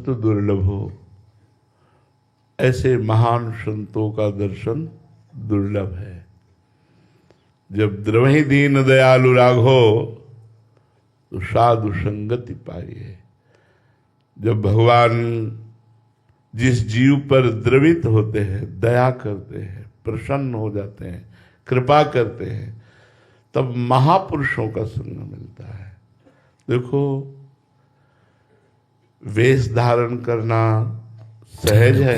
संत दुर्लभो, ऐसे महान संतों का दर्शन दुर्लभ है। जब द्रवहि दीन दयालु राघो, तो साधु संगति पाइए। जब भगवान जिस जीव पर द्रवित होते हैं, दया करते हैं, प्रसन्न हो जाते हैं, कृपा करते हैं, तब महापुरुषों का संग मिलता है। देखो, वेश धारण करना सहज है,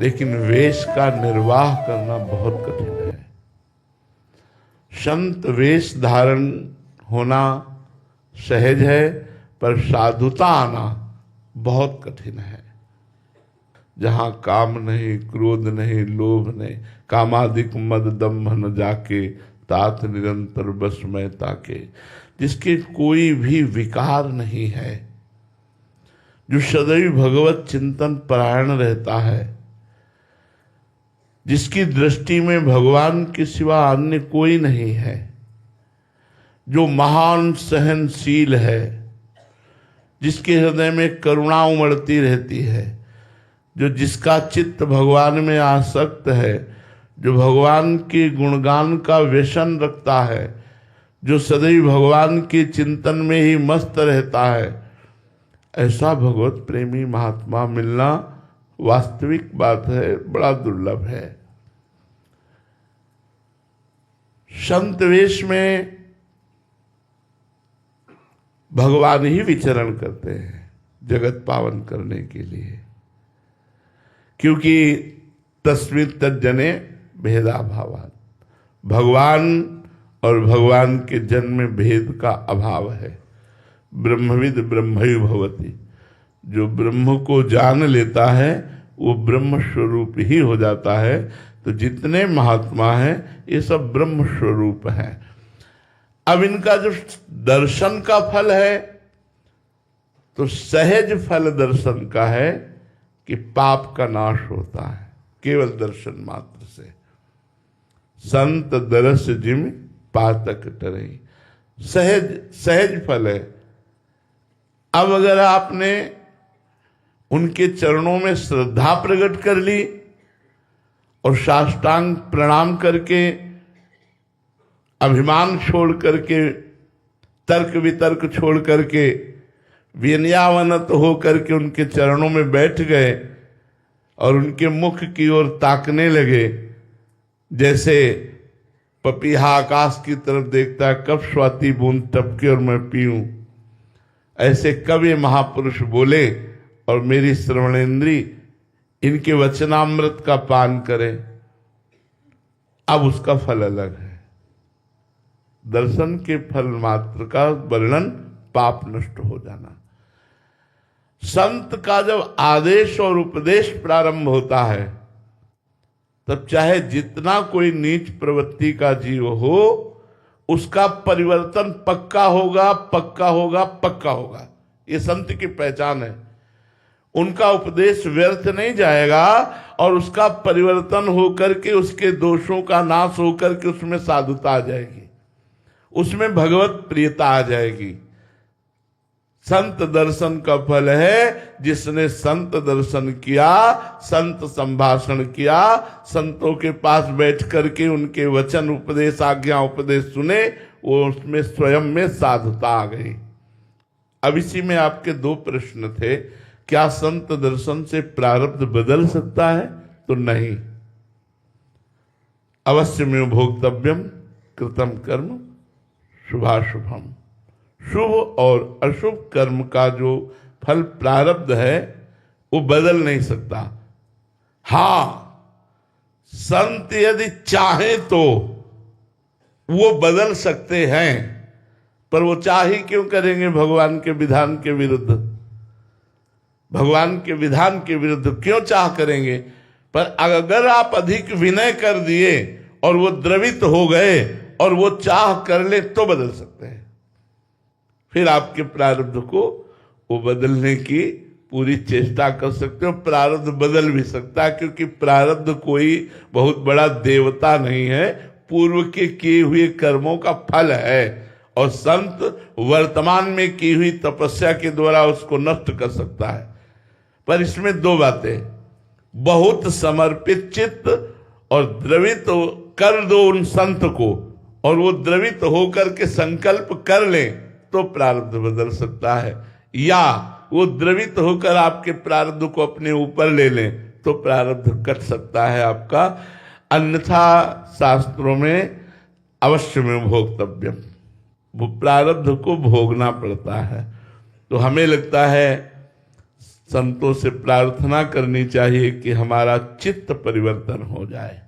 लेकिन वेश का निर्वाह करना बहुत कठिन है। संत वेश धारण होना सहज है, पर साधुता आना बहुत कठिन है। जहां काम नहीं, क्रोध नहीं, लोभ नहीं, कामादिक मद दम्भ न जाके, तात निरंतर बस में ताके, जिसके कोई भी विकार नहीं है, जो सदैव भगवत चिंतन परायण रहता है, जिसकी दृष्टि में भगवान के सिवा अन्य कोई नहीं है, जो महान सहनशील है, जिसके हृदय में करुणा उमड़ती रहती है, जो जिसका चित्त भगवान में आसक्त है, जो भगवान के गुणगान का व्यसन रखता है, जो सदैव भगवान के चिंतन में ही मस्त रहता है, ऐसा भगवत प्रेमी महात्मा मिलना वास्तविक बात है, बड़ा दुर्लभ है। संत वेश में भगवान ही विचरण करते हैं जगत पावन करने के लिए, क्योंकि तस्मिन् तज्जने भेदाभावात्, भगवान और भगवान के जन्म में भेद का अभाव है। ब्रह्मविद ब्रह्मैव भवति, जो ब्रह्म को जान लेता है वो ब्रह्म स्वरूप ही हो जाता है। तो जितने महात्मा हैं ये सब ब्रह्म स्वरूप हैं। अब इनका जो दर्शन का फल है, तो सहज फल दर्शन का है कि पाप का नाश होता है केवल दर्शन मात्र से। संत दरस जिम पातक टरई, सहज फल है। अब अगर आपने उनके चरणों में श्रद्धा प्रकट कर ली और साष्टांग प्रणाम करके, अभिमान छोड़ करके, तर्क वितर्क छोड़ करके, विनयावनत हो करके उनके चरणों में बैठ गए और उनके मुख की ओर ताकने लगे, जैसे पपीहा आकाश की तरफ देखता है कब स्वाति बूंद टपके और मैं पीऊं, ऐसे कब ये महापुरुष बोले और मेरी श्रवणेन्द्री इनके वचनामृत का पान करे। अब उसका फल अलग है। दर्शन के फल मात्र का वर्णन पाप नष्ट हो जाना। संत का जब आदेश और उपदेश प्रारंभ होता है, तब चाहे जितना कोई नीच प्रवृत्ति का जीव हो, उसका परिवर्तन पक्का होगा, पक्का होगा, पक्का होगा। ये संत की पहचान है। उनका उपदेश व्यर्थ नहीं जाएगा और उसका परिवर्तन होकर के, उसके दोषों का नाश होकर के उसमें साधुता आ जाएगी, उसमें भगवत प्रियता आ जाएगी। संत दर्शन का फल है जिसने संत दर्शन किया, संत संभाषण किया, संतों के पास बैठ करके उनके वचन उपदेश, आज्ञा उपदेश सुने, वो उसमें स्वयं में साधुता आ गई। अब इसी में आपके दो प्रश्न थे। क्या संत दर्शन से प्रारब्ध बदल सकता है? तो नहीं। अवश्य में भोक्तव्यम कृतम कर्म शुभाशुभम, शुभ और अशुभ कर्म का जो फल प्रारब्ध है वो बदल नहीं सकता। हां, संत यदि चाहे तो वो बदल सकते हैं, पर वो चाह ही क्यों करेंगे भगवान के विधान के विरुद्ध? भगवान के विधान के विरुद्ध क्यों चाह करेंगे? पर अगर आप अधिक विनय कर दिए और वो द्रवित हो गए और वो चाह कर ले तो बदल सकते हैं। फिर आपके प्रारब्ध को वो बदलने की पूरी चेष्टा कर सकते हो। प्रारब्ध बदल भी सकता है, क्योंकि प्रारब्ध कोई बहुत बड़ा देवता नहीं है, पूर्व के किए हुए कर्मों का फल है। और संत वर्तमान में की हुई तपस्या के द्वारा उसको नष्ट कर सकता है। पर इसमें दो बातें, बहुत समर्पित चित्त और द्रवित कर दो उन संत को, और वो द्रवित होकर के संकल्प कर ले तो प्रारब्ध बदल सकता है, या वो द्रवित होकर आपके प्रारब्ध को अपने ऊपर ले लें तो प्रारब्ध कट सकता है आपका। अन्यथा शास्त्रों में अवश्य में भोक्तव्यम, वो प्रारब्ध को भोगना पड़ता है। तो हमें लगता है संतों से प्रार्थना करनी चाहिए कि हमारा चित्त परिवर्तन हो जाए,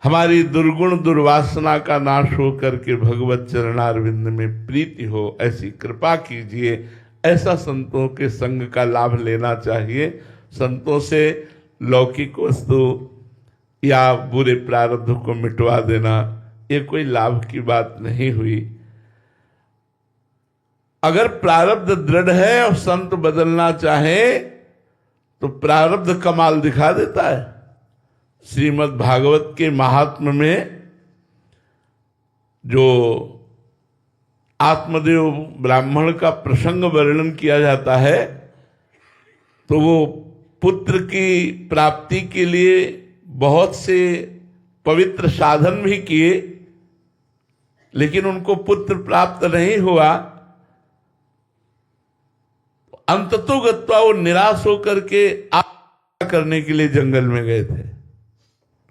हमारी दुर्गुण दुर्वासना का नाश हो करके भगवत चरणारविंद में प्रीति हो, ऐसी कृपा कीजिए। ऐसा संतों के संग का लाभ लेना चाहिए। संतों से लौकिक वस्तु या बुरे प्रारब्ध को मिटवा देना ये कोई लाभ की बात नहीं हुई। अगर प्रारब्ध दृढ़ है और संत बदलना चाहे तो प्रारब्ध कमाल दिखा देता है। श्रीमद् भागवत के महात्म्य में जो आत्मदेव ब्राह्मण का प्रसंग वर्णन किया जाता है, तो वो पुत्र की प्राप्ति के लिए बहुत से पवित्र साधन भी किए, लेकिन उनको पुत्र प्राप्त नहीं हुआ। अंततोगत्वा वो निराश होकर के आत्महत्या करने के लिए जंगल में गए थे।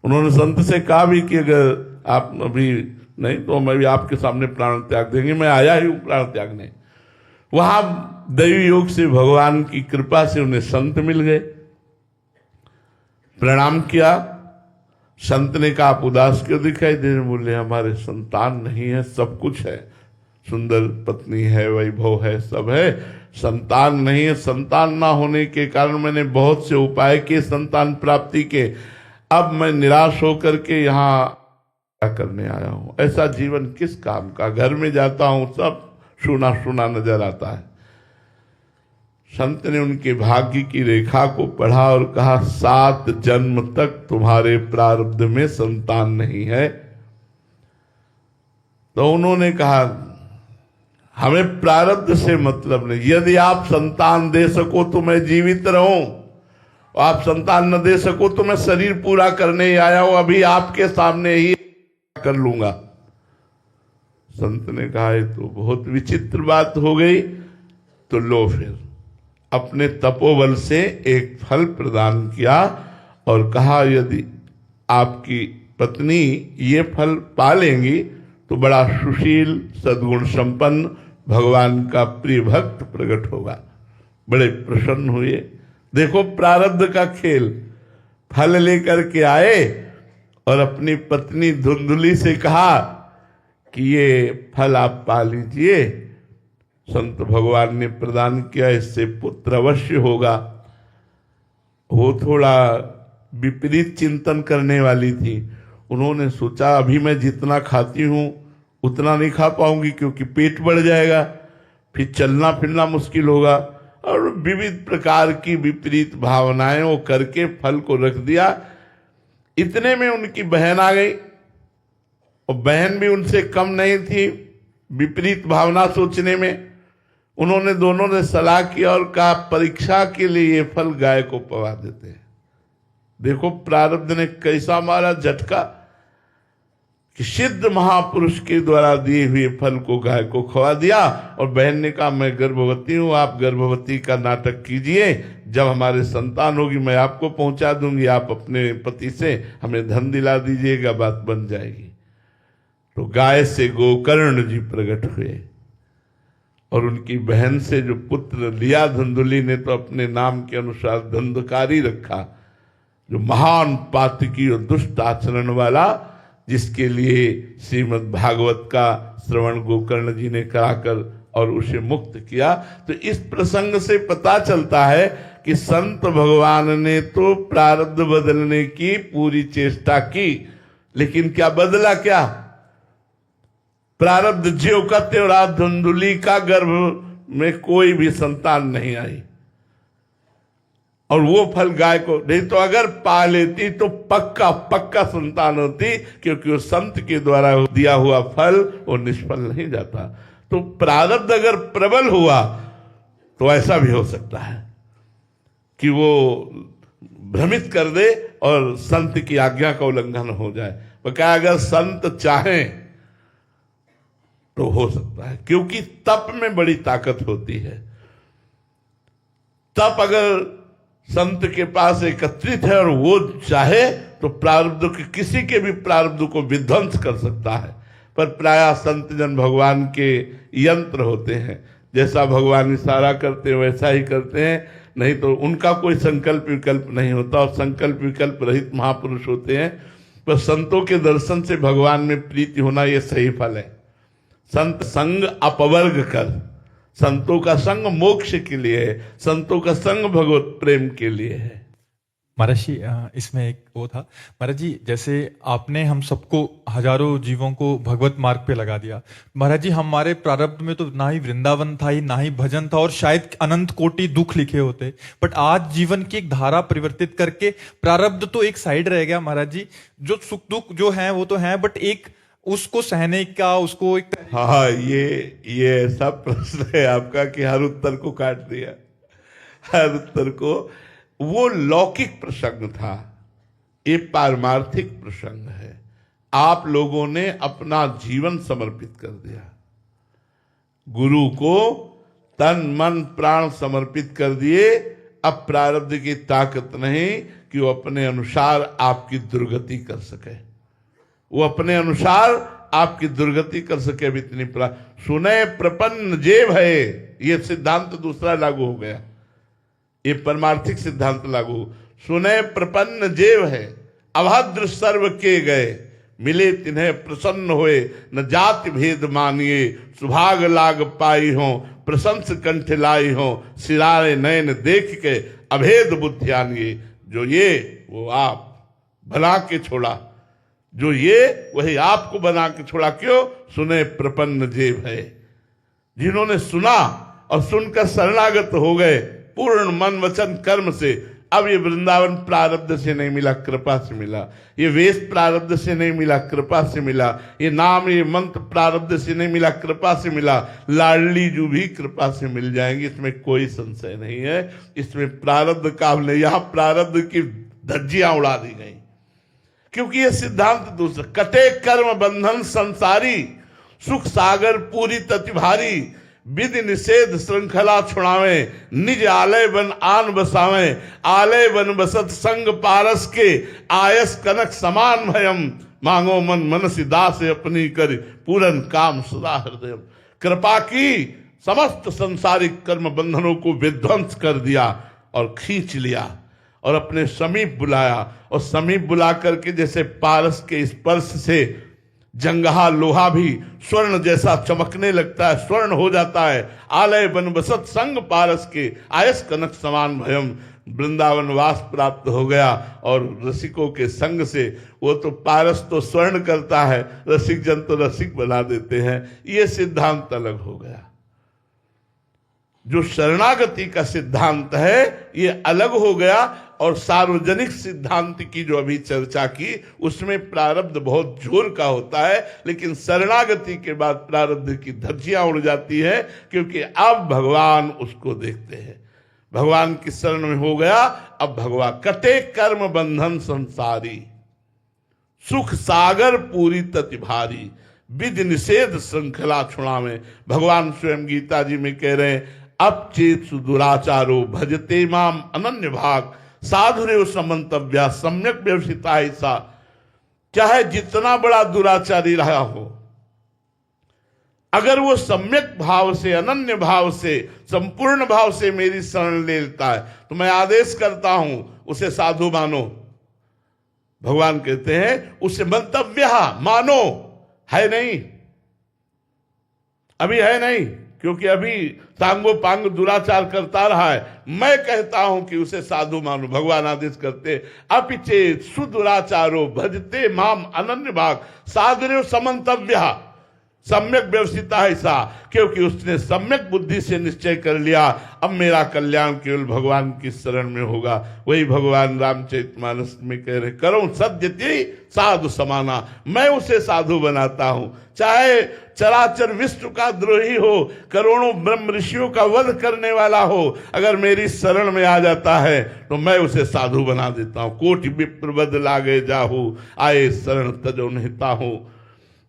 उन्होंने संत से कहा भी कि अगर आप अभी नहीं तो हम अभी आपके सामने प्राण त्याग देंगे, मैं आया ही हूं प्राण त्यागने। वहां दैवी योग से भगवान की कृपा से उन्हें संत मिल गए, प्रणाम किया। संत ने कहा आप उदास क्यों दिखाई दे रहे? बोले हमारे संतान नहीं है, सब कुछ है, सुंदर पत्नी है, वैभव है, सब है, संतान नहीं है। संतान ना होने के कारण मैंने बहुत से उपाय किए संतान प्राप्ति के, अब मैं निराश होकर के यहाँ क्या करने आया हूं। ऐसा जीवन किस काम का? घर में जाता हूं सब सुना सुना नजर आता है। संत ने उनके भाग्य की रेखा को पढ़ा और कहा 7 जन्म तक तुम्हारे प्रारब्ध में संतान नहीं है। तो उन्होंने कहा हमें प्रारब्ध से मतलब नहीं, यदि आप संतान दे सको तो मैं जीवित रहूं, आप संतान न दे सको तो मैं शरीर पूरा करने ही आया हूं, अभी आपके सामने ही कर लूंगा। संत ने कहा ये तो बहुत विचित्र बात हो गई। तो लो फिर अपने तपोबल से एक फल प्रदान किया और कहा यदि आपकी पत्नी ये फल पा लेंगी तो बड़ा सुशील सद्गुण संपन्न भगवान का प्रिय भक्त प्रकट होगा। बड़े प्रसन्न हुए। देखो प्रारब्ध का खेल। फल लेकर के आए और अपनी पत्नी धुंधुली से कहा कि ये फल आप पा लीजिए, संत भगवान ने प्रदान किया, इससे पुत्र अवश्य होगा। वो थोड़ा विपरीत चिंतन करने वाली थी। उन्होंने सोचा अभी मैं जितना खाती हूं उतना नहीं खा पाऊंगी क्योंकि पेट बढ़ जाएगा, फिर चलना फिरना मुश्किल होगा, और विविध प्रकार की विपरीत भावनाएं वो करके फल को रख दिया। इतने में उनकी बहन आ गई और बहन भी उनसे कम नहीं थी विपरीत भावना सोचने में। उन्होंने दोनों ने सलाह किया और कहा परीक्षा के लिए ये फल गाय को पवा देते हैं। देखो प्रारब्ध ने कैसा मारा झटका कि सिद्ध महापुरुष के द्वारा दिए हुए फल को गाय को खवा दिया। और बहन ने कहा मैं गर्भवती हूं, आप गर्भवती का नाटक कीजिए, जब हमारे संतान होगी मैं आपको पहुंचा दूंगी, आप अपने पति से हमें धन दिला दीजिएगा, बात बन जाएगी। तो गाय से गोकर्ण जी प्रकट हुए और उनकी बहन से जो पुत्र लिया धुंधुली ने तो अपने नाम के अनुसार धंधकारी रखा, जो महान पातकी और दुष्ट आचरण वाला, जिसके लिए श्रीमद् भागवत का श्रवण गोकर्ण जी ने कराकर और उसे मुक्त किया। तो इस प्रसंग से पता चलता है कि संत भगवान ने तो प्रारब्ध बदलने की पूरी चेष्टा की, लेकिन क्या बदला? क्या प्रारब्ध ज्यों का त्यों रहा। धुंधुली का गर्भ में कोई भी संतान नहीं आई। और वो फल गाय को नहीं तो अगर पा लेती तो पक्का पक्का संतान होती, क्योंकि वो संत के द्वारा दिया हुआ फल वो निष्फल नहीं जाता। तो प्रारब्ध अगर प्रबल हुआ तो ऐसा भी हो सकता है कि वो भ्रमित कर दे और संत की आज्ञा का उल्लंघन हो जाए। वो क्या अगर संत चाहें तो हो सकता है, क्योंकि तप में बड़ी ताकत होती है। तप अगर संत के पास एकत्रित है और वो चाहे तो प्रारब्ध के किसी के भी प्रारब्ध को विध्वंस कर सकता है। पर प्रायः संत जन भगवान के यंत्र होते हैं, जैसा भगवान इशारा करते हैं वैसा ही करते हैं, नहीं तो उनका कोई संकल्प विकल्प नहीं होता और संकल्प विकल्प रहित महापुरुष होते हैं। पर संतों के दर्शन से भगवान में प्रीति होना ये सही फल है। संत संग अपवर्ग कर, संतों का संग मोक्ष के लिए है, संतों का संग भगवत प्रेम के लिए है। महाराज जी इसमें एक वो था महाराज जी, जैसे आपने हम सबको हजारों जीवों को भगवत मार्ग पे लगा दिया महाराज जी। हमारे प्रारब्ध में तो ना ही वृंदावन था ही ना ही भजन था और शायद अनंत कोटि दुख लिखे होते, बट आज जीवन की एक धारा परिवर्तित करके प्रारब्ध तो एक साइड रह गया महाराज जी। जो सुख दुख जो है वो तो है, बट एक उसको सहने का उसको एक हाँ ये ऐसा प्रश्न है आपका कि हर उत्तर को काट दिया, हर उत्तर को। वो लौकिक प्रसंग था, ये पारमार्थिक प्रसंग है। आप लोगों ने अपना जीवन समर्पित कर दिया, गुरु को तन मन प्राण समर्पित कर दिए। अब प्रारब्ध की ताकत नहीं कि वो अपने अनुसार आपकी दुर्गति कर सके, वो अपने अनुसार आपकी दुर्गति कर सके। अब इतनी सुने प्रपन्न जे भय, ये सिद्धांत दूसरा लागू हो गया, ये परमार्थिक सिद्धांत लागू। सुने प्रपन्न जेव है, अभद्र सर्व के गए, मिले तिन्हें प्रसन्न होए, न जाति भेद मानिए, सुभाग लाग पाई हो, प्रशंस कंठ लाई हो, सिरारे नयन देख के अभेद बुद्धि आनिए। जो ये वो आप बना के छोड़ा, जो ये वही आपको बना के छोड़ा। क्यों? सुने प्रपन्न जेव है, जिन्होंने सुना और सुनकर शरणागत हो गए पूर्ण मन वचन कर्म से। अब ये वृंदावन प्रारब्ध से नहीं मिला, कृपा से मिला। ये वेश प्रारब्ध से नहीं मिला, कृपा से मिला। ये नाम ये मंत्र प्रारब्ध से नहीं मिला, कृपा से मिला। लाडली जू भी कृपा से मिल जाएंगे, इसमें कोई संशय नहीं है। इसमें प्रारब्ध का नहीं, यहां प्रारब्ध की धज्जियां उड़ा दी गई, क्योंकि ये सिद्धांत दूसरा। कटे कर्म बंधन संसारी, सुख सागर पूरी तति भारी, विधि निषेध श्रृंखला छुड़ावे, निज आलय बन आन बसावे, आलय बन बसत संग पारस के, आयस कनक समान भयम, मांगो मन मनसी दास अपनी कर, पूरन काम सदा हृदय। कृपा की, समस्त संसारिक कर्म बंधनों को विध्वंस कर दिया और खींच लिया और अपने समीप बुलाया। और समीप बुला करके जैसे पारस के स्पर्श से जंगहा लोहा भी स्वर्ण जैसा चमकने लगता है, स्वर्ण हो जाता है। आलय बन बसत संग पारस के, आयस कनक समान भयम, वृंदावन वास प्राप्त हो गया। और रसिकों के संग से, वो तो पारस तो स्वर्ण करता है, रसिक जन तो रसिक बना देते हैं। ये सिद्धांत अलग हो गया। जो शरणागति का सिद्धांत है ये अलग हो गया। और सार्वजनिक सिद्धांत की जो अभी चर्चा की उसमें प्रारब्ध बहुत जोर का होता है, लेकिन शरणागति के बाद प्रारब्ध की धज्जियां उड़ जाती है, क्योंकि अब भगवान उसको देखते हैं। भगवान की शरण में हो गया, अब भगवान। कटे कर्म बंधन संसारी, सुख सागर पूरी तति भारी, विधि निषेध श्रृंखला छुड़ावे। भगवान स्वयं गीता जी में कह रहे हैं, अब चेत सुदुराचारो भजते माम अनन्य भाग, साधुरेव समंतव्या सम्यक व्यवसिता ऐसा। चाहे जितना बड़ा दुराचारी रहा हो, अगर वो सम्यक भाव से, अनन्य भाव से, संपूर्ण भाव से मेरी शरण ले लेता है तो मैं आदेश करता हूं उसे साधु मानो। भगवान कहते हैं उसे मंतव्य मानो। है नहीं, अभी है नहीं, क्योंकि अभी सांगो पांग दुराचार करता रहा है। मैं कहता हूं कि उसे साधु मानो। भगवान आदेश करते, अपिचे सुदुराचारो भजते माम अनन्य भाग, साधुरेव समंतव्य। सम्यक व्यवसिता ऐसा, क्योंकि उसने सम्यक बुद्धि से निश्चय कर लिया अब मेरा कल्याण केवल भगवान की शरण में होगा। वही भगवान रामचरितमानस में कह रहे, करो सद्यति साधु समाना, मैं उसे साधु बनाता हूं, चाहे चराचर विश्व का द्रोही हो, करोड़ों ब्रह्म ऋषियों का वध करने वाला हो, अगर मेरी शरण में आ जाता है तो मैं उसे साधु बना देता हूं। कोटि विप्र वध लागे जाहू, आए शरण तजो निहिता हूं।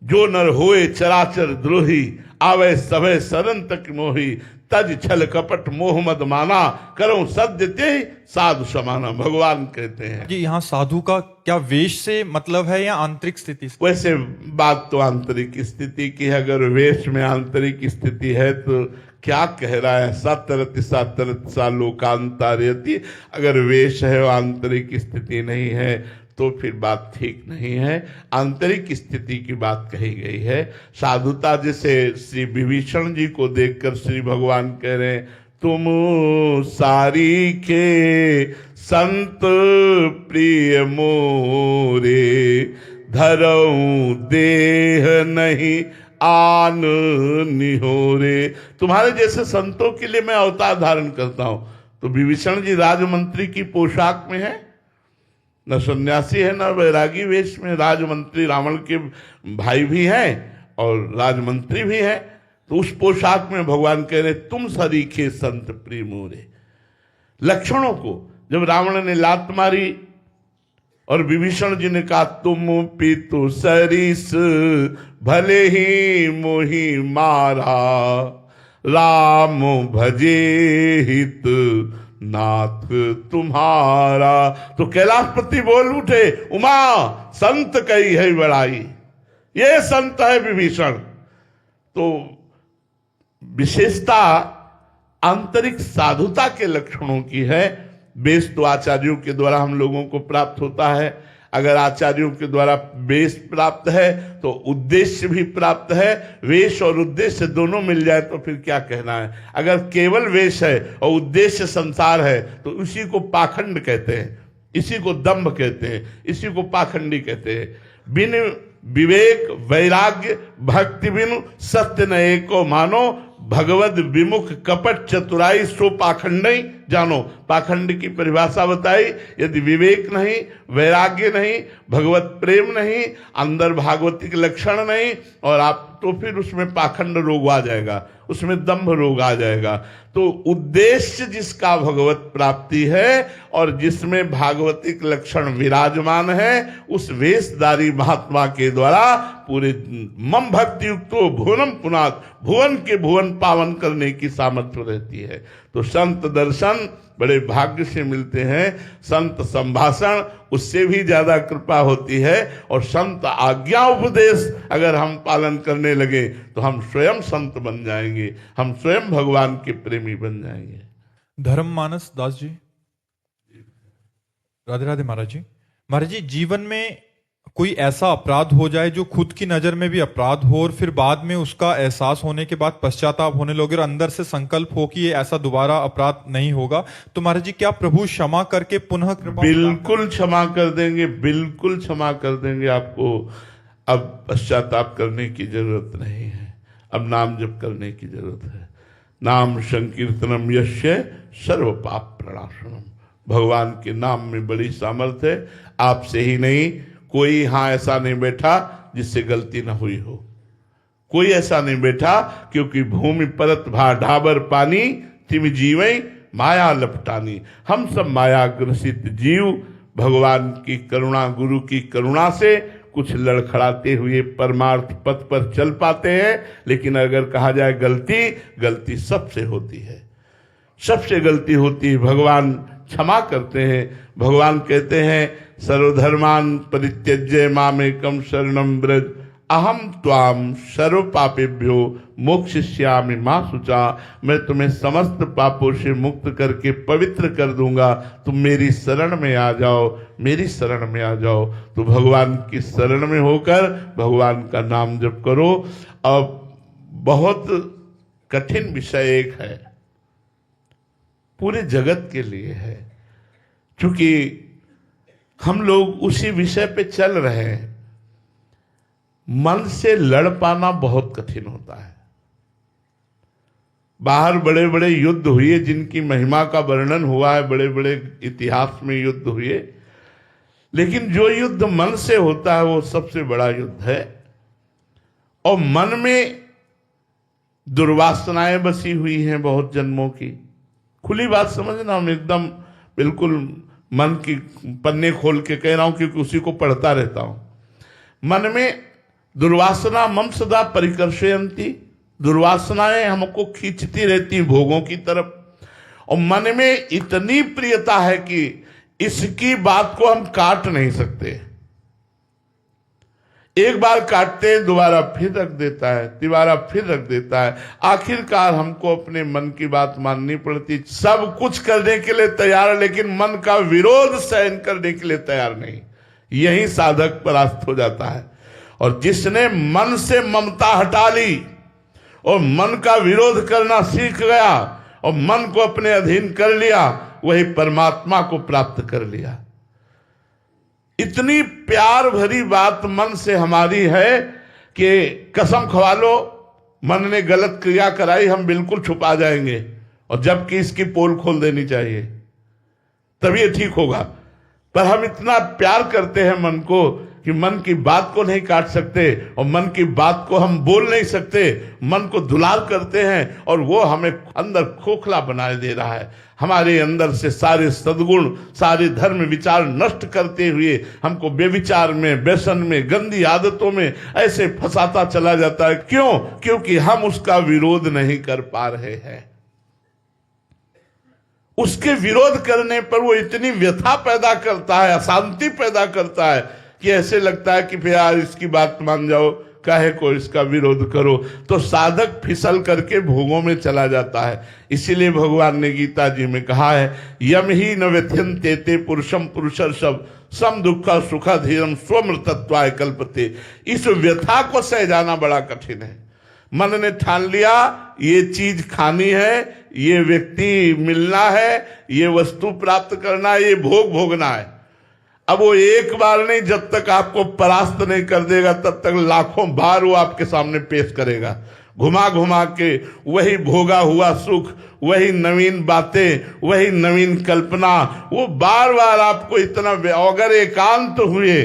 जो नर होए चराचर द्रोही, आवे सभे शरण तक मोही, तज छल कपट मोह मद माना, करो सद्यते साधु समाना। भगवान कहते हैं जी यहाँ साधु का क्या वेश से मतलब है या आंतरिक स्थिति से? वैसे बात तो आंतरिक स्थिति की है, अगर वेश में आंतरिक स्थिति है तो क्या कह रहा है, सतरति सतरत सा लोकांतरयति, अगर वेश है और आंतरिक स्थिति नहीं है तो फिर बात ठीक नहीं है। आंतरिक स्थिति की बात कही गई है। साधुता जैसे श्री विभीषण जी को देखकर श्री भगवान कह रहे हैं, तुम सारी के संत प्रिय मोरे, धरऊं देह नहीं आन निहोरे। तुम्हारे जैसे संतों के लिए मैं अवतार धारण करता हूं। तो विभीषण जी राजमंत्री की पोशाक में है, न सन्यासी है न वैरागी वेश में, राजमंत्री रावण के भाई भी हैं और राजमंत्री भी हैं। तो उस पोशाक में भगवान कह रहे तुम सरीखे संत प्रिय मोरे। लक्षणों को जब रावण ने लात मारी और विभीषण जी ने कहा तुम पितु सरीस भले ही मोहि मारा, राम भजे हित नाथ तुम्हारा। तो कैलाशपति बोल उठे, उमा संत कई है बड़ाई, ये संत है विभीषण। तो विशेषता आंतरिक साधुता के लक्षणों की है। वेश तो आचार्यों के द्वारा हम लोगों को प्राप्त होता है। अगर आचार्यों के द्वारा वेश प्राप्त है तो उद्देश्य भी प्राप्त है। वेश और उद्देश्य दोनों मिल जाए तो फिर क्या कहना है। अगर केवल वेश है और उद्देश्य संसार है तो इसी को पाखंड कहते हैं, इसी को दंभ कहते हैं, इसी को पाखंडी कहते हैं। बिन विवेक वैराग्य भक्ति बिनु सत्य न एको मानो, भगवद विमुख कपट चतुराई सो पाखंडी जानो। पाखंड की परिभाषा बताई, यदि विवेक नहीं, वैराग्य नहीं, भगवत प्रेम नहीं, अंदर भागवतिक लक्षण नहीं, और आप तो फिर उसमें पाखंड रोग आ जाएगा, उसमें दंभ रोग आ जाएगा। तो उद्देश्य जिसका भगवत प्राप्ति है और जिसमें भागवतिक लक्षण विराजमान है, उस वेशधारी महात्मा के द्वारा पूरे मम भक्ति युक्तो भुवनम पुनात, भुवन के भुवन पावन करने की सामर्थ्य रहती है। तो संत दर्शन बड़े भाग्य से मिलते हैं, संत संभाषण उससे भी ज्यादा कृपा होती है, और संत आज्ञा उपदेश अगर हम पालन करने लगे तो हम स्वयं संत बन जाएंगे, हम स्वयं भगवान के प्रेमी बन जाएंगे। धर्ममानस दास जी, राधे राधे महाराज जी। महाराज जी, जीवन में कोई ऐसा अपराध हो जाए जो खुद की नजर में भी अपराध हो और फिर बाद में उसका एहसास होने के बाद पश्चाताप होने लगे और अंदर से संकल्प हो कि ये ऐसा दोबारा अपराध नहीं होगा, तो महाराज जी क्या प्रभु क्षमा करके पुनः कृपा? बिल्कुल क्षमा कर देंगे, बिल्कुल क्षमा कर देंगे आपको। अब पश्चाताप करने की जरूरत नहीं है, अब नाम जप करने की जरूरत है। नाम संकीर्तनम यस्य सर्व पाप प्रणाशनम। भगवान के नाम में बड़ी सामर्थ्य है। आपसे ही नहीं, कोई यहां ऐसा नहीं बैठा जिससे गलती ना हुई हो, कोई ऐसा नहीं बैठा, क्योंकि भूमि परत भा ढाबर पानी, तिम जीवई माया लपटानी। हम सब माया ग्रसित जीव भगवान की करुणा, गुरु की करुणा से कुछ लड़खड़ाते हुए परमार्थ पथ पर चल पाते हैं। लेकिन अगर कहा जाए गलती सबसे होती है, सबसे गलती होती है। भगवान क्षमा करते हैं। भगवान कहते हैं सर्वधर्मान परित्यज्य मामेकं शरणं व्रज, अहम त्वाम सर्व पापेभ्यो मोक्षयिष्यामि मा शुचा। मैं तुम्हें समस्त पापों से मुक्त करके पवित्र कर दूंगा, तुम मेरी शरण में आ जाओ, मेरी शरण में आ जाओ। तो भगवान की शरण में होकर भगवान का नाम जप करो। अब बहुत कठिन विषय एक है, पूरे जगत के लिए है, क्योंकि हम लोग उसी विषय पे चल रहे हैं। मन से लड़ पाना बहुत कठिन होता है। बाहर बड़े बड़े युद्ध हुए जिनकी महिमा का वर्णन हुआ है, बड़े बड़े इतिहास में युद्ध हुए, लेकिन जो युद्ध मन से होता है वो सबसे बड़ा युद्ध है। और मन में दुर्वासनाएं बसी हुई हैं बहुत जन्मों की। खुली बात समझना, हम एकदम बिल्कुल मन की पन्ने खोल के कह रहा हूं क्योंकि उसी को पढ़ता रहता हूं। मन में दुर्वासना मम सदा परिकर्षयन्ति, दुर्वासनाएं हमको खींचती रहती भोगों की तरफ, और मन में इतनी प्रियता है कि इसकी बात को हम काट नहीं सकते। एक बार काटते हैं, दोबारा फिर रख देता है, दोबारा फिर रख देता है। आखिरकार हमको अपने मन की बात माननी पड़ती। सब कुछ करने के लिए तैयार है, लेकिन मन का विरोध सहन करने के लिए तैयार नहीं। यही साधक परास्त हो जाता है। और जिसने मन से ममता हटा ली और मन का विरोध करना सीख गया और मन को अपने अधीन कर लिया, वही परमात्मा को प्राप्त कर लिया। इतनी प्यार भरी बात मन से हमारी है कि कसम खवा लो, मन ने गलत क्रिया कराई, हम बिल्कुल छुपा जाएंगे, और जबकि इसकी पोल खोल देनी चाहिए, तभी ये ठीक होगा। पर हम इतना प्यार करते हैं मन को कि मन की बात को नहीं काट सकते, और मन की बात को हम बोल नहीं सकते। मन को दुलार करते हैं और वो हमें अंदर खोखला बनाए दे रहा है। हमारे अंदर से सारे सद्गुण, सारे धर्म विचार नष्ट करते हुए हमको बेविचार में, व्यसन में, गंदी आदतों में ऐसे फंसाता चला जाता है। क्यों? क्योंकि हम उसका विरोध नहीं कर पा रहे हैं। उसके विरोध करने पर वो इतनी व्यथा पैदा करता है, अशांति पैदा करता है कि ऐसे लगता है कि फिर यार इसकी बात मान जाओ, काहे को इसका विरोध करो। तो साधक फिसल करके भोगों में चला जाता है। इसीलिए भगवान ने गीता जी में कहा है, यम ही न व्यथ्यन्ते ते पुरुषम पुरुषर्षभ सम दुख सुख धीरम स्वमृतत्वाय कल्पते। इस व्यथा को सह जाना बड़ा कठिन है। मन ने ठान लिया ये चीज खानी है, ये व्यक्ति मिलना है, ये वस्तु प्राप्त करना है, ये भोग भोगना है। अब वो एक बार नहीं, जब तक आपको परास्त नहीं कर देगा तब तक लाखों बार वो आपके सामने पेश करेगा, घुमा घुमा के वही भोगा हुआ सुख, वही नवीन बातें, वही नवीन कल्पना, वो बार बार आपको इतना, अगर एकांत हुए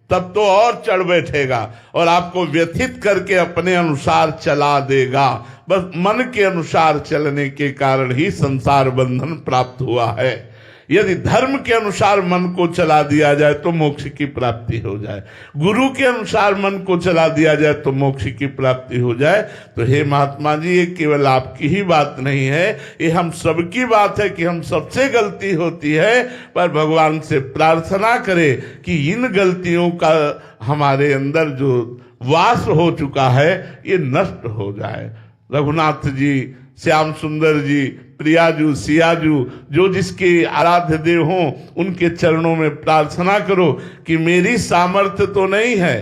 तब तो और चढ़ बैठेगा और आपको व्यथित करके अपने अनुसार चला देगा। बस मन के अनुसार चलने के कारण ही संसार बंधन प्राप्त हुआ है। यदि धर्म के अनुसार मन को चला दिया जाए तो मोक्ष की प्राप्ति हो जाए, गुरु के अनुसार मन को चला दिया जाए तो मोक्ष की प्राप्ति हो जाए। तो हे महात्मा जी, ये केवल आपकी ही बात नहीं है, ये हम सबकी बात है कि हम सबसे गलती होती है। पर भगवान से प्रार्थना करें कि इन गलतियों का हमारे अंदर जो वास हो चुका है ये नष्ट हो जाए। रघुनाथ जी, श्याम सुंदर जी, प्रियाजू, सियाजू, जो जिसके आराध्य देव हों, उनके चरणों में प्रार्थना करो कि मेरी सामर्थ्य तो नहीं है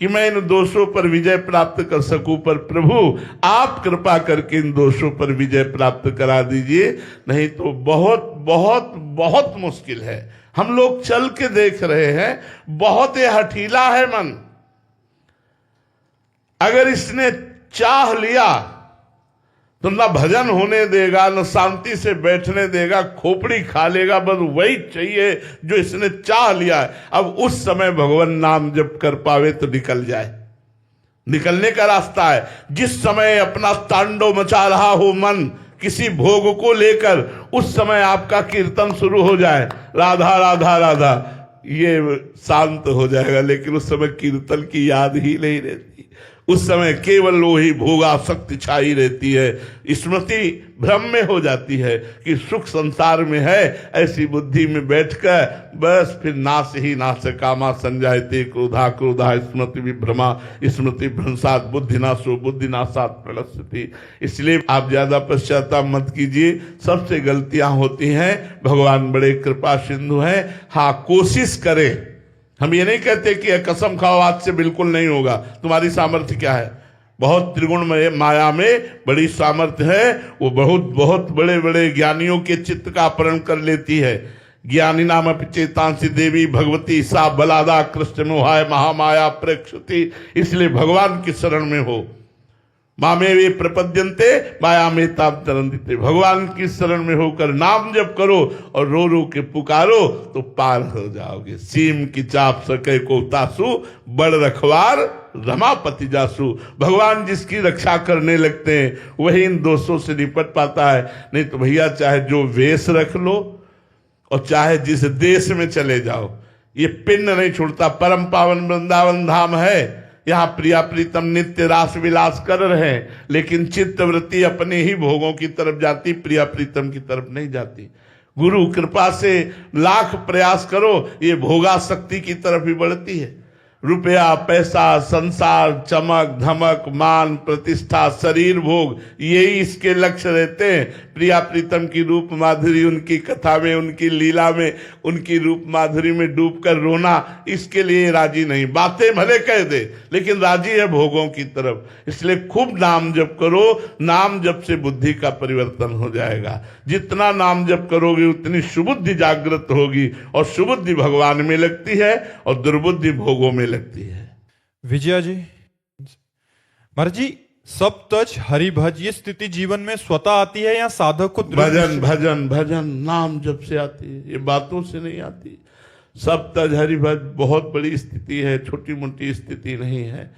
कि मैं इन दोषों पर विजय प्राप्त कर सकूं, पर प्रभु आप कृपा करके इन दोषों पर विजय प्राप्त करा दीजिए, नहीं तो बहुत बहुत बहुत मुश्किल है। हम लोग चल के देख रहे हैं, बहुत ही हठीला है मन। अगर इसने चाह लिया तो न भजन होने देगा, न शांति से बैठने देगा, खोपड़ी खा लेगा, बस वही चाहिए जो इसने चाह लिया है। अब उस समय भगवान नाम जप कर पावे तो निकल जाए, निकलने का रास्ता है। जिस समय अपना तांडव मचा रहा हो मन किसी भोग को लेकर, उस समय आपका कीर्तन शुरू हो जाए, राधा राधा राधा, ये शांत हो जाएगा। लेकिन उस समय कीर्तन की याद ही नहीं रहती, उस समय केवल वही भोगासक्ति छाई रहती है। स्मृति भ्रम में हो जाती है कि सुख संसार में है, ऐसी बुद्धि में बैठकर बस फिर नाश ही नाश कामा संजायते क्रोधा क्रोधा स्मृति विभ्रमा स्मृति भ्रंशात बुद्धिनाशो बुद्धिनाशात प्रणश्यति। इसलिए आप ज्यादा पश्चाताप मत कीजिए, सबसे गलतियां होती हैं। भगवान बड़े कृपा सिंधु हैं। हाँ, कोशिश करें। हम ये नहीं कहते कि कसम खाओ आज से बिल्कुल नहीं होगा। तुम्हारी सामर्थ्य क्या है? बहुत त्रिगुण माया में बड़ी सामर्थ्य है, वो बहुत बहुत बड़े बड़े ज्ञानियों के चित्त का अपहरण कर लेती है। ज्ञानी नाम चेतांसी देवी भगवती सा बलादा कृष्ण मोहाय महामाया प्रेक्षति। इसलिए भगवान की शरण में हो। मामे वे प्रपद्यन्ते माया में ताप तरंदिते। भगवान की शरण में होकर नाम जप करो और रो रो के पुकारो तो पार हो जाओगे। सीम की चाप सके को तासु बड़ रखवार रमापति जासु। भगवान जिसकी रक्षा करने लगते हैं वही इन दोषों से निपट पाता है। नहीं तो भैया चाहे जो वेश रख लो और चाहे जिस देश में चले जाओ, ये पिंड नहीं छूटता। परम पावन वृंदावन धाम है, यहाँ प्रिया प्रीतम नित्य रास विलास कर रहे हैं, लेकिन चित्त वृत्ति अपने ही भोगों की तरफ जाती, प्रिया प्रीतम की तरफ नहीं जाती। गुरु कृपा से लाख प्रयास करो, ये भोगासक्ति की तरफ ही बढ़ती है। रुपया पैसा संसार चमक धमक मान प्रतिष्ठा शरीर भोग, यही इसके लक्ष्य रहते हैं। प्रिया प्रीतम की रूप माधुरी, उनकी कथा में, उनकी लीला में, उनकी रूप माधुरी में डूबकर रोना, इसके लिए राजी नहीं। बातें भले कह दे लेकिन राजी है भोगों की तरफ। इसलिए खूब नाम जप करो। नाम जप से बुद्धि का परिवर्तन हो जाएगा। जितना नाम जप करोगे उतनी सुबुद्धि जागृत होगी, और सुबुद्धि भगवान में लगती है और दुर्बुद्धि भोगों में लगती है। विजया जी, महाराज जी, सब तज हरि भज, ये स्थिति जीवन में स्वतः आती है या साधक को भजन भजन भजन नाम जप से आती है, ये बातों से नहीं आती। सब तज हरि भज बहुत बड़ी स्थिति है, छोटी मोटी स्थिति नहीं है।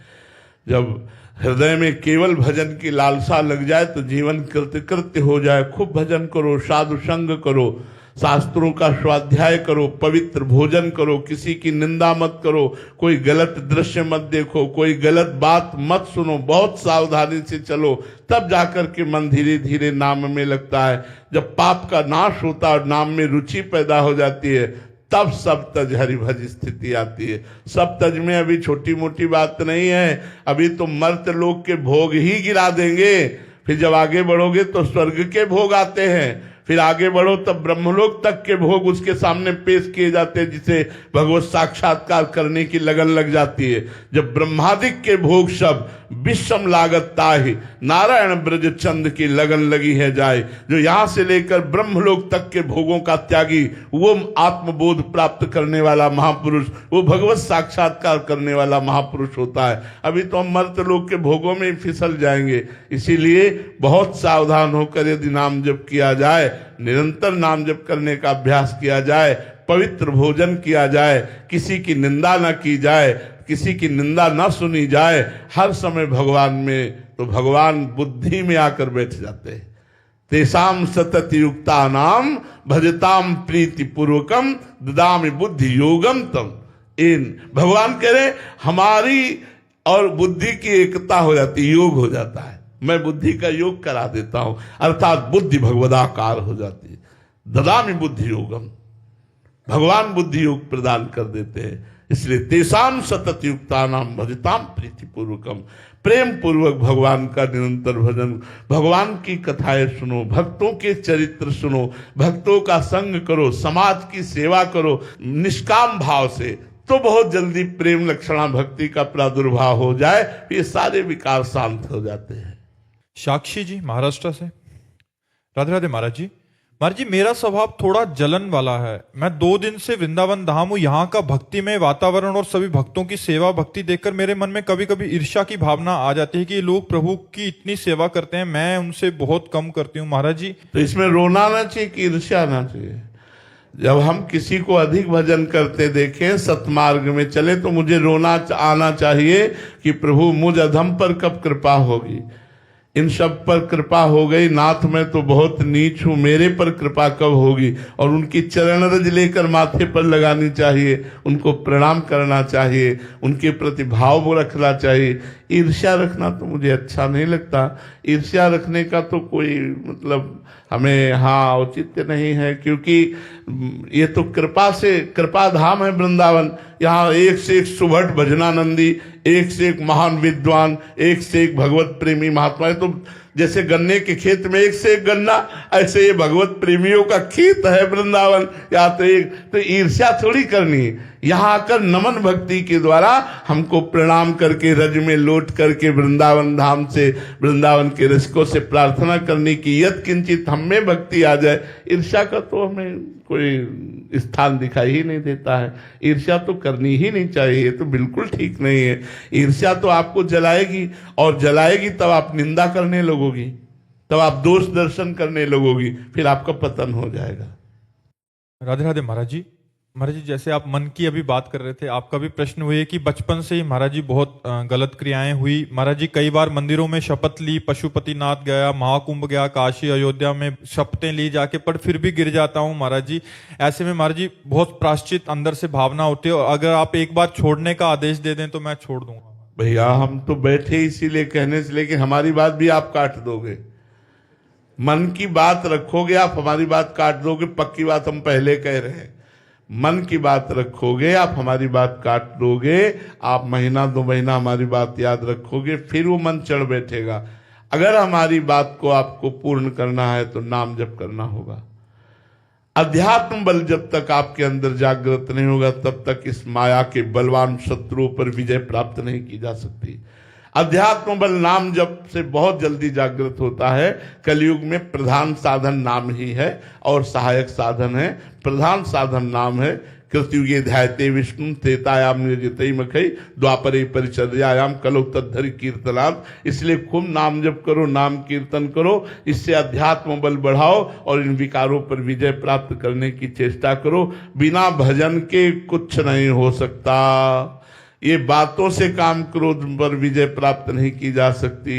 जब हृदय में केवल भजन की लालसा लग जाए तो जीवन कृत्य कृत्य हो जाए। खूब भजन करो, साधु संग करो, शास्त्रों का स्वाध्याय करो, पवित्र भोजन करो, किसी की निंदा मत करो, कोई गलत दृश्य मत देखो, कोई गलत बात मत सुनो, बहुत सावधानी से चलो, तब जाकर के मन धीरे धीरे नाम में लगता है। जब पाप का नाश होता है और नाम में रुचि पैदा हो जाती है, तब सब तज हरिभज स्थिति आती है। सब तज में अभी छोटी मोटी बात नहीं है, अभी तो मर्त लोग के भोग ही गिरा देंगे। फिर जब आगे बढ़ोगे तो स्वर्ग के भोग आते हैं, फिर आगे बढ़ो तब ब्रह्मलोक तक के भोग उसके सामने पेश किए जाते हैं, जिसे भगवत साक्षात्कार करने की लगन लग जाती है। जब ब्रह्मादिक के भोग सब विषम लागत ताहि, नारायण ब्रज चंद की लगन लगी है जाए। जो यहाँ से लेकर ब्रह्मलोक तक के भोगों का त्यागी, वो आत्मबोध प्राप्त करने वाला महापुरुष, वो भगवत साक्षात्कार करने वाला महापुरुष होता है। अभी तो हम मर्त लोक के भोगों में फिसल जाएंगे। इसीलिए बहुत सावधान होकर यदि नाम जप किया जाए, निरंतर नाम जप करने का अभ्यास किया जाए, पवित्र भोजन किया जाए, किसी की निंदा न की जाए, किसी की निंदा न सुनी जाए, हर समय भगवान में, तो भगवान बुद्धि में आकर बैठ जाते हैं। तेसाम सतत युक्ता नाम भजताम प्रीति पूर्वकम ददामि बुद्धि योगम तम। इन भगवान कह रहे हमारी और बुद्धि की एकता हो जाती, योग हो जाता है। मैं बुद्धि का योग करा देता हूं, अर्थात बुद्धि भगवदाकार हो जाती है। ददामि बुद्धि योगम, भगवान बुद्धि योग प्रदान कर देते हैं। इसलिए तेसाम सतत युक्ता नाम भजताम प्रीति पूर्वकम, प्रेम पूर्वक भगवान का निरंतर भजन, भगवान की कथाएं सुनो, भक्तों के चरित्र सुनो, भक्तों का संग करो, समाज की सेवा करो निष्काम भाव से, तो बहुत जल्दी प्रेम लक्षणा भक्ति का प्रादुर्भाव हो जाए, ये सारे विकार शांत हो जाते हैं। साक्षी जी महाराष्ट्र से, राधे राधे महाराज जी। महाराज जी, मेरा स्वभाव थोड़ा जलन वाला है। मैं 2 दिन से वृंदावन धाम हूँ। यहाँ का भक्तिमय वातावरण और सभी भक्तों की सेवा भक्ति देखकर मेरे मन में कभी कभी ईर्ष्या की भावना आ जाती है कि ये लोग प्रभु की इतनी सेवा करते हैं, मैं उनसे बहुत कम करती हूँ। महाराज जी, तो इसमें रोना ना चाहिए कि ईर्ष्या ना चाहिए। जब हम किसी को अधिक भजन करते देखें, सतमार्ग में चले, तो मुझे रोना आना चाहिए कि प्रभु मुझ अधम पर कब कृपा होगी। इन सब पर कृपा हो गई, नाथ मैं तो बहुत नीच हूं, मेरे पर कृपा कब होगी। और उनकी चरण रज लेकर माथे पर लगानी चाहिए, उनको प्रणाम करना चाहिए, उनके प्रति भाव रखना चाहिए। ईर्ष्या रखना तो मुझे अच्छा नहीं लगता। ईर्ष्या रखने का तो कोई मतलब हमें औचित्य नहीं है, क्योंकि ये तो कृपा से, कृपा धाम है वृंदावन। यहाँ एक से एक सुभट भजनानंदी, एक से एक महान विद्वान, एक से एक भगवत प्रेमी महात्मा है। तो जैसे गन्ने के खेत में एक से एक गन्ना, ऐसे ये भगवत प्रेमियों का खेत है वृंदावन। या तो ईर्ष्या थोड़ी करनी है। यहाँ आकर नमन भक्ति के द्वारा हमको प्रणाम करके रज में लौट करके वृंदावन धाम से, वृंदावन के रसिकों से प्रार्थना करने की यत् किंचित हम में भक्ति आ जाए। ईर्ष्या का तो हमें कोई स्थान दिखाई ही नहीं देता है। ईर्ष्या तो करनी ही नहीं चाहिए, तो बिल्कुल ठीक नहीं है। ईर्ष्या तो आपको जलाएगी, और जलाएगी तब आप निंदा करने लगोगी, तब आप दोष दर्शन करने लगोगी, फिर आपका पतन हो जाएगा। राधे राधे महाराज जी। महाराज जी, जैसे आप मन की अभी बात कर रहे थे, आपका भी प्रश्न हुई है कि बचपन से ही महाराज जी बहुत गलत क्रियाएं हुई। महाराज जी कई बार मंदिरों में शपथ ली, पशुपतिनाथ गया, महाकुंभ गया, काशी अयोध्या में शपथें ली जाके, पर फिर भी गिर जाता हूँ महाराज जी। ऐसे में महाराज जी बहुत प्रायश्चित अंदर से भावना होती है, और अगर आप एक बार छोड़ने का आदेश दे दें तो मैं छोड़ दूंगा। भैया हम तो बैठे इसीलिए कहने से, लेकिन हमारी बात भी आप काट दोगे। मन की बात रखोगे आप, हमारी बात काट दोगे। पक्की बात हम पहले कह रहे हैं, मन की बात रखोगे आप, हमारी बात काट दोगे। आप महीना 2 महीना हमारी बात याद रखोगे, फिर वो मन चढ़ बैठेगा। अगर हमारी बात को आपको पूर्ण करना है तो नाम जप करना होगा। अध्यात्म बल जब तक आपके अंदर जागृत नहीं होगा, तब तक इस माया के बलवान शत्रुओं पर विजय प्राप्त नहीं की जा सकती। अध्यात्म बल नाम जप से बहुत जल्दी जागृत होता है। कलयुग में प्रधान साधन नाम ही है, और सहायक साधन है। प्रधान साधन नाम है। कृतयुगे ध्यायते विष्णु त्रेतायाम निर्जितै मखै द्वापरे परिचर्यायाम कलौ तद्धरि कीर्तनात्। इसलिए खूब नाम जप करो, नाम कीर्तन करो, इससे अध्यात्म बल बढ़ाओ और इन विकारों पर विजय प्राप्त करने की चेष्टा करो। बिना भजन के कुछ नहीं हो सकता। ये बातों से काम क्रोध पर विजय प्राप्त नहीं की जा सकती।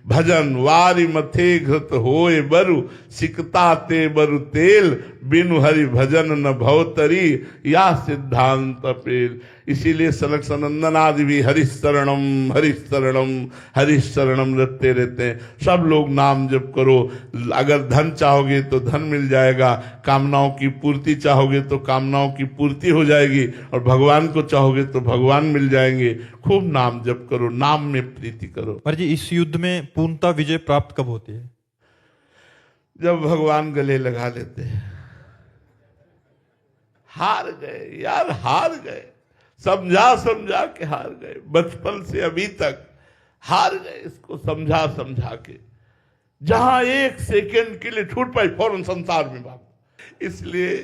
भजन वारि मथे घृत होए बरु, सिकता ते बरु तेल, बिनु हरि भजन न भवतरी, या सिद्धांत पेल। इसीलिए सनक सनंदन आदि भी हरिशरणम हरिशरणम हरिशरणम रटते रहते हैं। सब लोग नाम जप करो। अगर धन चाहोगे तो धन मिल जाएगा, कामनाओं की पूर्ति चाहोगे तो कामनाओं की पूर्ति हो जाएगी, और भगवान को चाहोगे तो भगवान मिल जाएंगे। खूब नाम जप करो, नाम में प्रीति करो। पर जी इस युद्ध में पूर्णता विजय प्राप्त कब होती है? जब भगवान गले लगा लेते हैं। हार गए यार, हार गए, समझा समझा के हार गए। बचपन से अभी तक हार गए, इसको समझा समझा के। जहां 1 सेकंड के लिए छूट पाई, फौरन संसार में भागो। इसलिए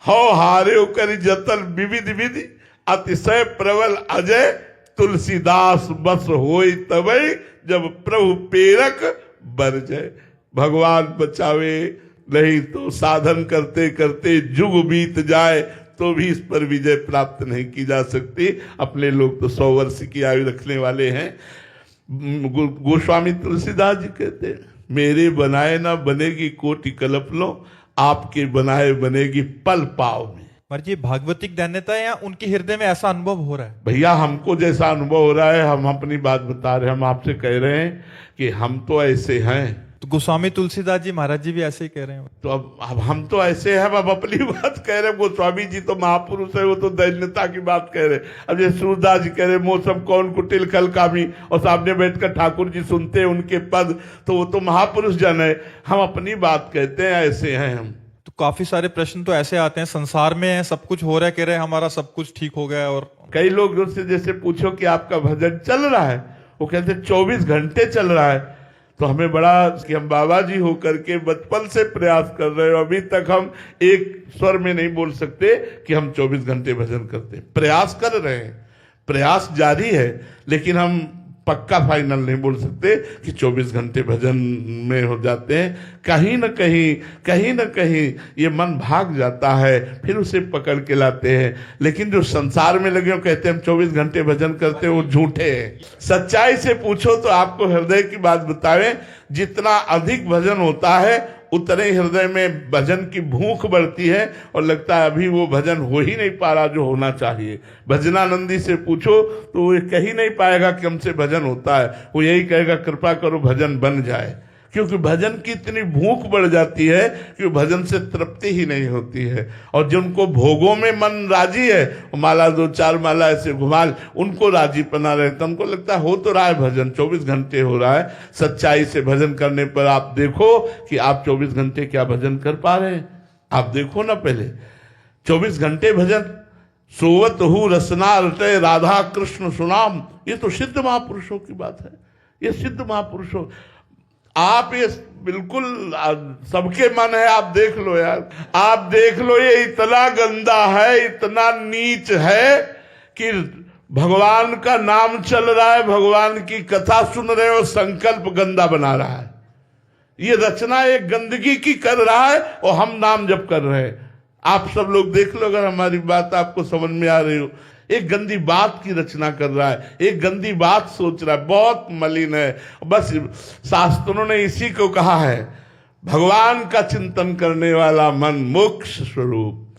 हौ हारे कर जतन विविध विधि, अतिशय प्रबल अजय, तुलसीदास बस होई तबई, जब प्रभु प्रेरक बरजय। भगवान बचावे, नहीं तो साधन करते करते जुग बीत जाए तो भी इस पर विजय प्राप्त नहीं की जा सकती। अपने लोग तो 100 वर्ष की आयु रखने वाले हैं। गोस्वामी तुलसीदास जी कहते हैं, मेरे बनाए ना बनेगी कोटि कल्प लो, आपके बनाए बनेगी पल पाव में। पर जी भागवतिक दैन्यता है या उनके हृदय में ऐसा अनुभव हो रहा है? भैया हमको जैसा अनुभव हो रहा है, हम अपनी बात बता रहे हैं। हम आपसे कह रहे हैं कि हम तो ऐसे हैं। तो गोस्वामी तुलसीदास जी महाराज जी भी ऐसे ही कह रहे हैं। तो अब हम तो ऐसे हैं, अब अपनी बात कह रहे हैं। गोस्वामी जी तो महापुरुष है, वो तो दैन्यता की बात कह रहे हैं। अब जैसे सूरदास जी कह रहे मौसम कौन कुटिल खल कामी, और सामने बैठकर ठाकुर जी सुनते हैं उनके पद, तो वो तो महापुरुष जन है। हम अपनी बात कहते हैं, ऐसे हैं हम। तो काफी सारे प्रश्न तो ऐसे आते हैं, संसार में है, सब कुछ हो रहा है, कह रहे हैं हमारा सब कुछ ठीक हो गया। और कई लोग उससे जैसे पूछो कि आपका भजन चल रहा है, वो कहते 24 घंटे चल रहा है। तो हमें बड़ा कि हम बाबा जी होकर के बचपन से प्रयास कर रहे हो, अभी तक हम एक स्वर में नहीं बोल सकते कि हम 24 घंटे भजन करते। प्रयास कर रहे हैं, प्रयास जारी है, लेकिन हम पक्का फाइनल नहीं बोल सकते कि 24 घंटे भजन में हो जाते हैं। कहीं न कहीं ये मन भाग जाता है, फिर उसे पकड़ के लाते हैं। लेकिन जो संसार में लगे हो कहते हैं हम 24 घंटे भजन करते हैं, वो झूठे हैं। सच्चाई से पूछो तो आपको हृदय की बात बतावे, जितना अधिक भजन होता है उतने हृदय में भजन की भूख बढ़ती है, और लगता है अभी वो भजन हो ही नहीं पा रहा जो होना चाहिए। भजनानंदी से पूछो तो वो कह ही नहीं पाएगा कि हमसे भजन होता है, वो यही कहेगा कृपा करो भजन बन जाए। क्योंकि भजन की इतनी भूख बढ़ जाती है कि भजन से तृप्ति ही नहीं होती है। और जिनको भोगों में मन राजी है, माला 2-4 माला ऐसे घुमा, उनको राजीपना रहता, उनको लगता है हो तो रहा है भजन, 24 घंटे हो रहा है। सच्चाई से भजन करने पर आप देखो कि आप 24 घंटे क्या भजन कर पा रहे हैं। आप देखो ना, पहले 24 घंटे भजन, सोवत हु रसना रटे राधा कृष्ण सुनाम। ये तो सिद्ध महापुरुषों की बात है, ये सिद्ध महापुरुषों। आप ये बिल्कुल सबके मन है, आप देख लो यार, आप देख लो, ये इतना गंदा है, इतना नीच है कि भगवान का नाम चल रहा है, भगवान की कथा सुन रहे हो, संकल्प गंदा बना रहा है। ये रचना एक गंदगी की कर रहा है और हम नाम जप कर रहे हैं। आप सब लोग देख लो, अगर हमारी बात आपको समझ में आ रही हो। एक गंदी बात की रचना कर रहा है, एक गंदी बात सोच रहा है, बहुत मलिन है। बस शास्त्रों ने इसी को कहा है, भगवान का चिंतन करने वाला मन मोक्ष स्वरूप।